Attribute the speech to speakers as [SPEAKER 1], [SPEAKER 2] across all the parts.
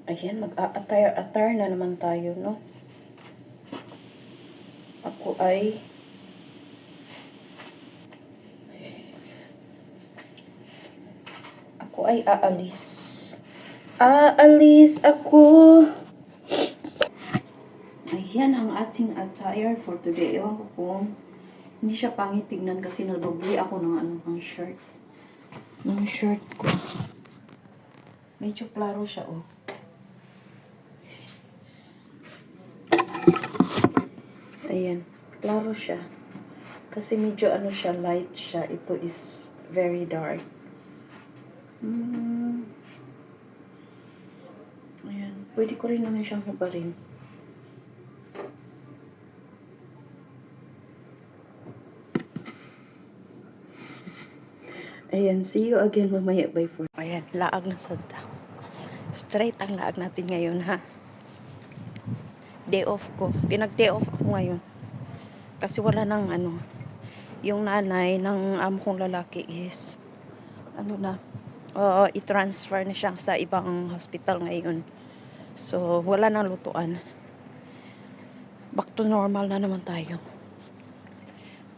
[SPEAKER 1] Ayan, mag-a-attire na naman tayo, no? Ako ay aalis. Aalis ako. Ayan ang ating attire for today. Ewan ko kung hindi siya pangit tignan kasi nababli ako ng shirt. Ng shirt ko. Medyo klaro siya, oh. Ayan, klaro siya. Kasi medyo siya, light siya. Ito is very dark. Ayan, pwede ko rin naman siyang hubarin. Ayan, see you again mamaya by 4. Ayan, laag na sada. Straight ang laag natin ngayon, ha? Day off ko. Pinag-day off ako ngayon. Kasi wala nang yung nanay ng amo kong lalaki is i-transfer na siya sa ibang hospital ngayon. So, wala nang lutuan. Back to normal na naman tayo.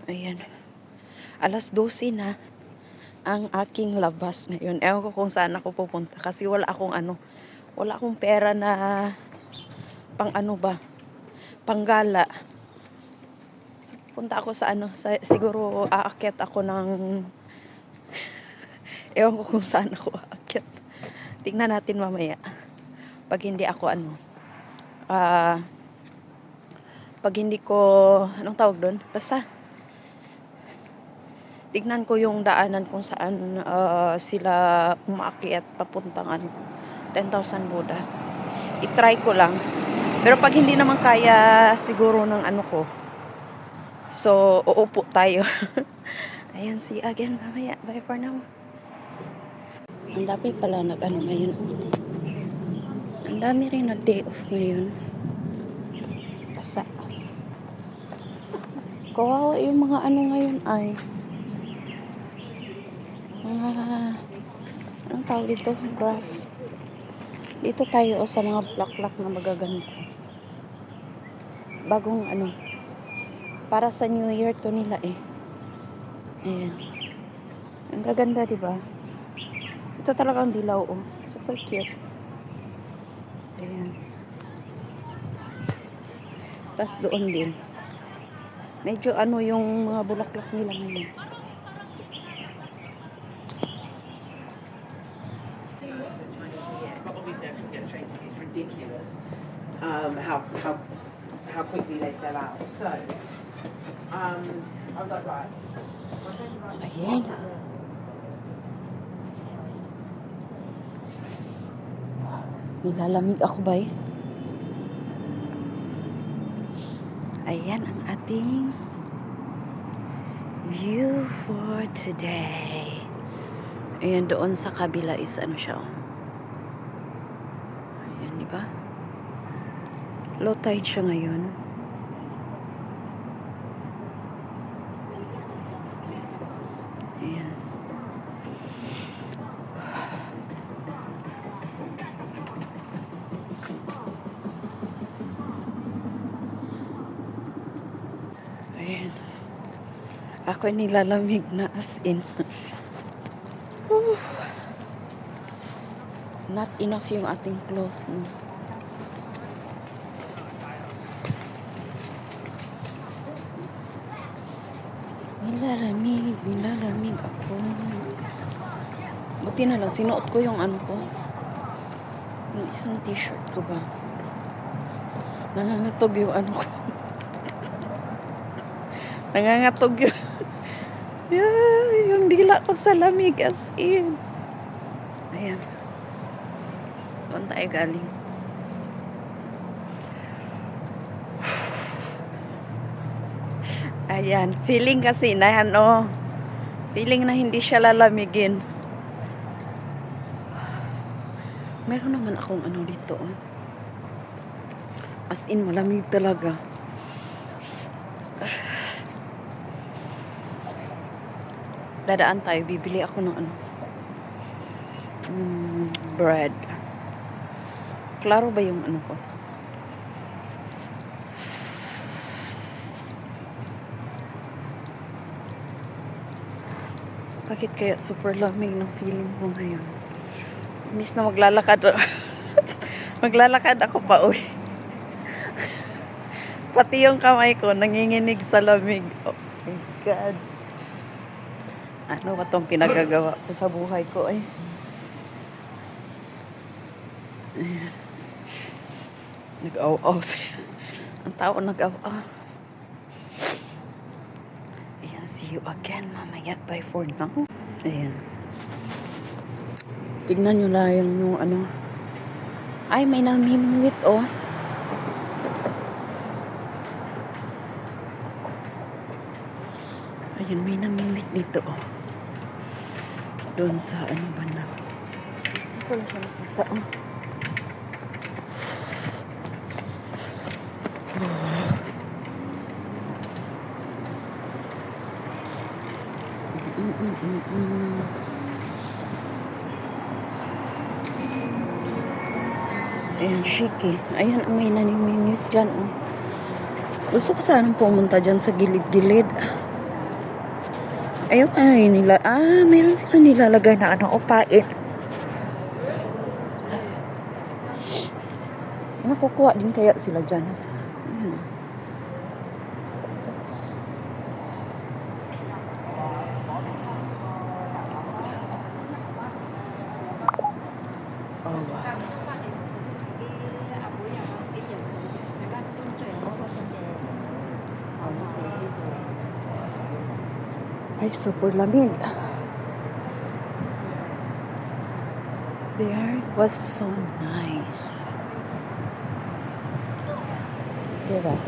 [SPEAKER 1] Ayan. Alas 12 na ang aking labas ngayon. Ewan ko kung saan ako pupunta kasi wala akong pera na panggala. Punta ako sa siguro aakyat ako ng ewan ko kung saan ako aakyat. Tingnan natin mamaya. Pag hindi ako pag hindi ko anong tawag doon? Basta tignan ko yung daanan kung saan sila umaakyat papuntang 10,000 Buddha. I-try ko lang. Pero pag hindi naman kaya siguro ng ko. So, uupo tayo. Ayan, see you again mamaya. Bye for now. Ang dami pala ngayon. Ang dami rin nag-day off ngayon. Kasa. Kawawa yung mga ngayon ay. Anong tawag dito? Grass. Dito tayo sa mga black na magaganda. Bagong para sa New Year to nila eh. Ayan. Ang gaganda, diba? Ito talagang dilaw, oh. Super cute. Ayan. Tas doon din. Medyo yung mga bulaklak nila ngayon.
[SPEAKER 2] It's ridiculous how quickly they sell out. So, I was like, right.
[SPEAKER 1] Ayan. Nilalamig ako ba eh? Ayan ang ating view for today. Ayan, doon sa kabila is siya. Ayan, di ba? Low tide siya ngayon. Ayan. Ayan. Ako nilalamig na as in. Not enough yung ating clothes. Nilalamig ako. Buti na lang, sinuot ko yung ko. Yung isang t-shirt ko ba. Nangangatog yung ko. Nangangatog yung yung dila ko sa lamig as in. Ayan. Doon tayo galing. Ayan. Feeling kasi na feeling na hindi siya lalamigin. Meron naman akong dito. As in, malamig talaga. Dadaan tayo. Bibili ako ng bread. Klaro ba yung ano ko? Bakit kaya super lamig ng feeling ko ngayon? Miss na maglalakad. Maglalakad ako pa uwi. Pati yung kamay ko nanginginig sa lamig. Oh my God. Ano ba tong pinagagawa ko sa buhay ko eh? Nag-aw-aw siya. Ang tao nag-aw-aw. Ayan, see you again mamaya. Bye for now. Ayan. Tignan nyo lang yung ano. Ay, may namimingwit oh. Ayan, may namimingwit dito oh. Doon sa ano ba na. Wala siya nakita oh. Ayan, shiki. Ayan, may nanimingit dyan. Oh. Gusto ko sanang pumunta dyan sa gilid-gilid. Ayun kaya nila. Ah, meron sila nilalagay na ano, opain. Nakukuha din kaya sila dyan. Ayan. Oh, wow. Ay, super lamig. There was so nice. Diba?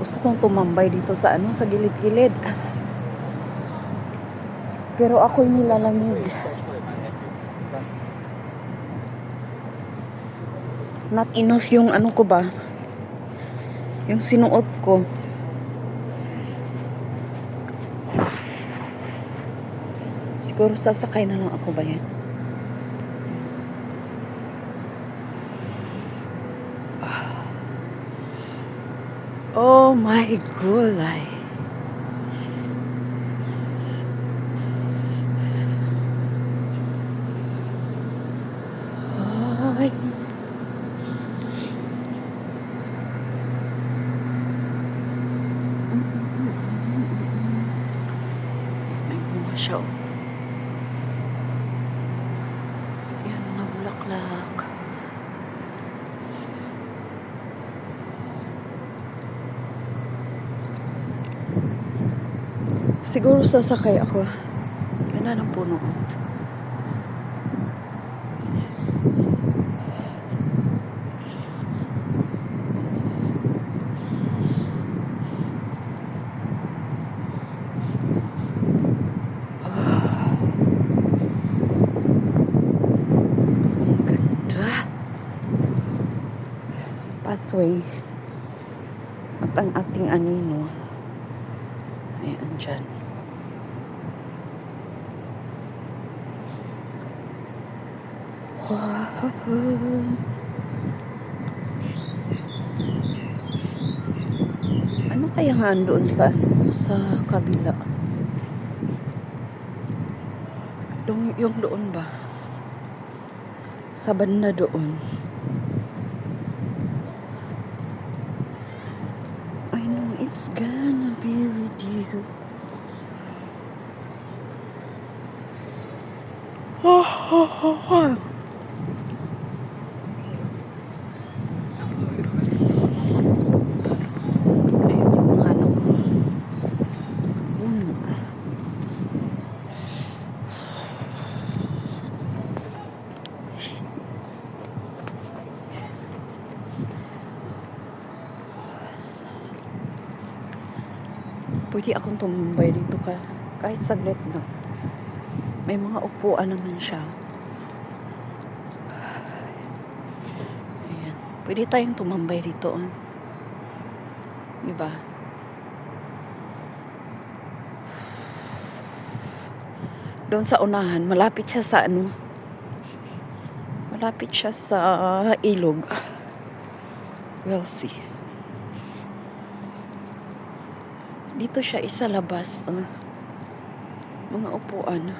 [SPEAKER 1] Gusto kong tumambay dito sa ano, sa gilid-gilid. Pero ako'y nilalamig. Not enough yung ano ko ba? Yung sinuot ko. Siguro sasakay na lang ako ba yan? Oh my gulay. Ay. May bunga siya. Yan, mga bulaklak. Siguro sasakay ako. Ganda ng puno. Pathway at ang ating anino ay andyan. Ano kaya nga doon sa kabila? Yung doon ba? Sa banda doon. I know it's gonna be with you. Ayun yung mga ano. Pwede akong tumambay dito kahit saglit na. May mga upuan naman siya. Ayan. Pwede tayong tumambay dito. Diba? Doon sa unahan, malapit siya sa ano. Malapit siya sa ilog. We'll see. Dito siya isa labas. Mga upuan.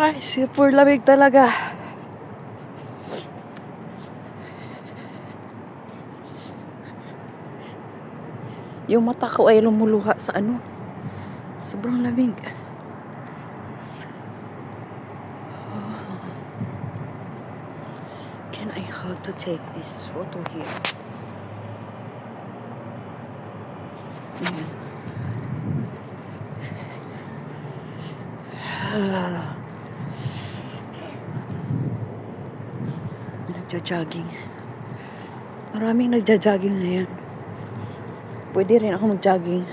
[SPEAKER 1] Ay, super lamig talaga. Yung mata ko ay lumuluha sa sobrang lamig. Can I how to take this photo here? Ayan. Nagja-jogging. Maraming nagja-jogging ngayon. Pwede rin ako mag-jogging.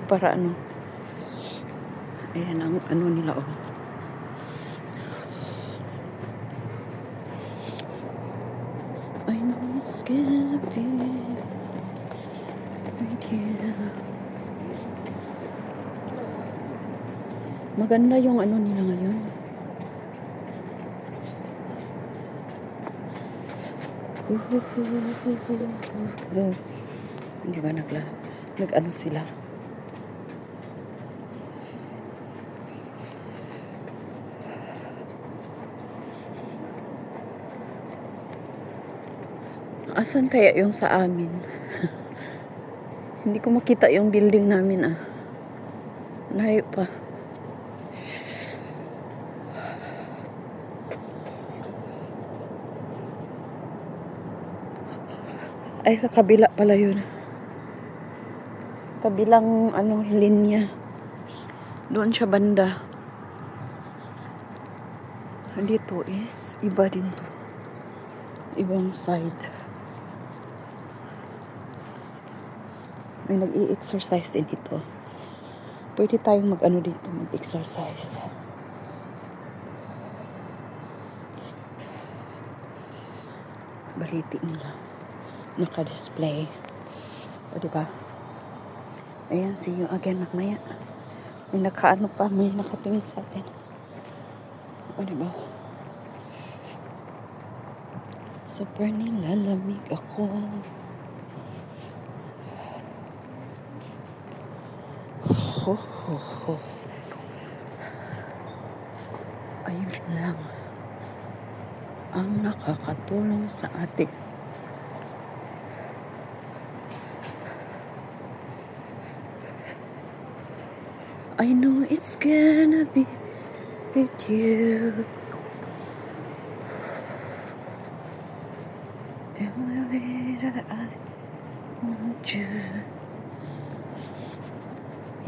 [SPEAKER 1] Para ayan ang nila I know it's gonna be right here. Maganda yung nila ngayon. Hindi ba nag sila? Asan kaya yung sa amin? Hindi ko makita yung building namin Layo pa. Ay, sa kabila pala yun. Kabilang linya. Doon siya banda. Dito is iba din to. Ibang side. May nag-i-exercise din dito. Pwede tayong dito, mag-exercise. Balitiin lang. Naka-display. O, diba? Ayan, see you again mamaya. May may nakatingin sa atin. O, diba? Super nilalamig ako. Ayun lang ang nakakatulong sa ating I know it's gonna be with you. Tell me that I want you.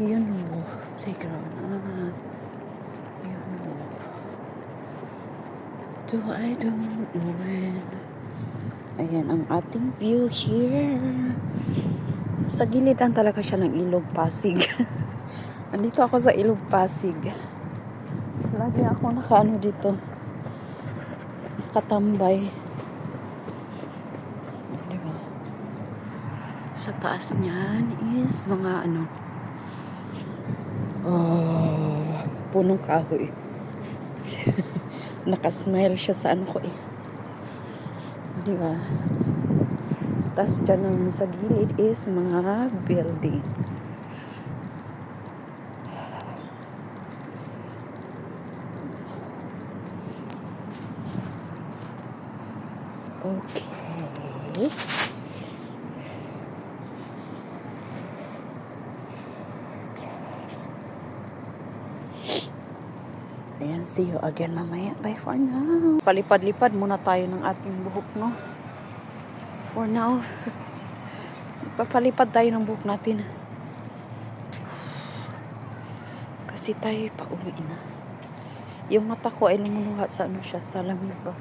[SPEAKER 1] Yun playground. Yun I don't know when. Ayan ang ating view here. Sa gilid lang talaga siya ng Ilog Pasig. Andito ako sa Ilog Pasig. Lagi ako dito. Katambay. Diba? Sa taas niyan is mga punong kahoy. Nakasmile siya sa diba? Tapos dyan sa gilid is mga building. Okay. Ayan, see you again mamaya. Bye for now. Palipad-lipad muna tayo ng ating buhok, no? For now. Papalipad tayo ng buhok natin. Kasi tayo pauwi na. Yung mata ko ay lumuluha sa siya, sa lamig ba?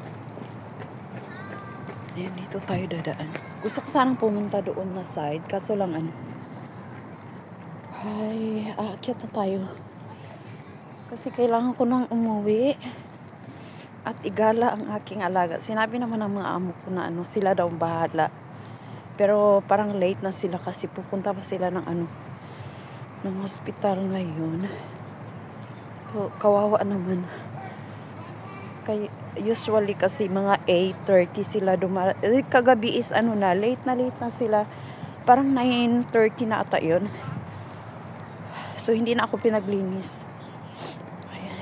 [SPEAKER 1] Ayan, dito tayo dadaan. Gusto ko sanang pumunta doon na side. Kaso lang ay, aakyat na tayo. Kasi kailangan ko nang umuwi at igala ang aking alaga. Sinabi naman ng mga amo ko na sila daw bahala. Pero parang late na sila kasi pupunta pa sila ng ng hospital ngayon. So, kawawa naman. Usually kasi mga 8:30 sila kagabi is late na sila. Parang 9:30 na ata yun. So, hindi na ako pinaglinis. Ayan.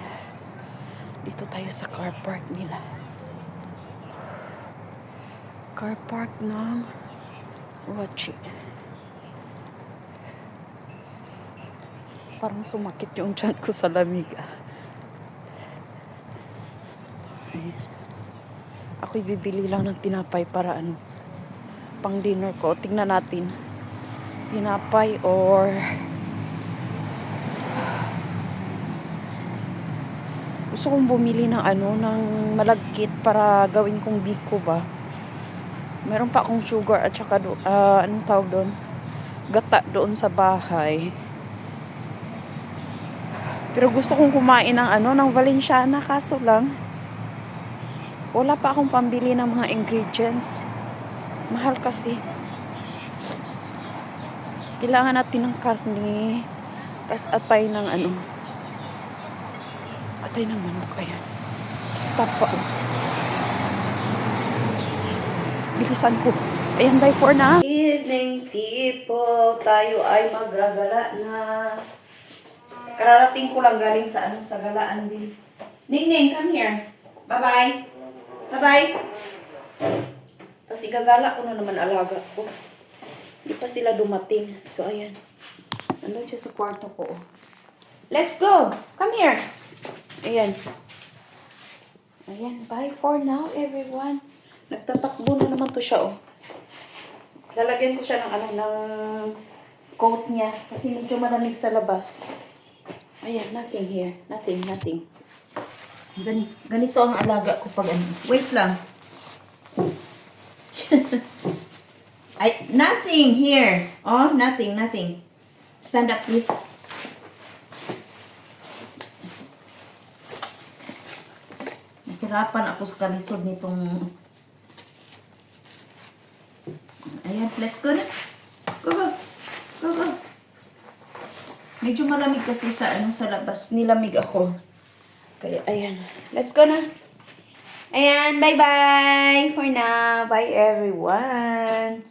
[SPEAKER 1] Dito tayo sa car park nila. Car park ng Wachi. Parang sumakit yung tiyan ko sa lamig. Ayan. Ako'y bibili lang ng tinapay para pang dinner ko. Tingnan natin. Tinapay or gusto kong bumili ng ng malagkit para gawin kong biko ba. Meron pa akong sugar at saka anong tawag doon? Gata doon sa bahay. Pero gusto kong kumain ng ng Valenciana, kaso lang wala pa akong pambili ng mga ingredients. Mahal kasi. Kailangan natin ng karne. Tas atay ng atay ng manok. Ayan. Stop pa. Bilisan ko. Ayan, bye for now. Evening people. Tayo ay magagala na. Kararating ko lang galing sa sa galaan din. Ning, come here. Bye-bye. Bye-bye. Tapos igagala ko na naman alaga ko. Hindi pa sila dumating. So, ayan. Nandun siya sa kwarto ko. Let's go. Come here. Ayan. Ayan. Bye for now, everyone. Nagtatakbo na naman to siya, Lalagyan ko siya ng ng coat niya. Kasi medyo malamig sa labas. Ayan. Nothing here. Nothing. Ganito ang alaga ko pag Wait lang. Nothing here. Oh, nothing. Stand up, please. Nahirapan ako sa kalisod nitong... Ayan, let's go na. Go. Medyo malamig kasi sa sa labas. Nilamig ako. Kaya, ayan. Let's go na. Ayan, bye-bye for now. Bye, everyone.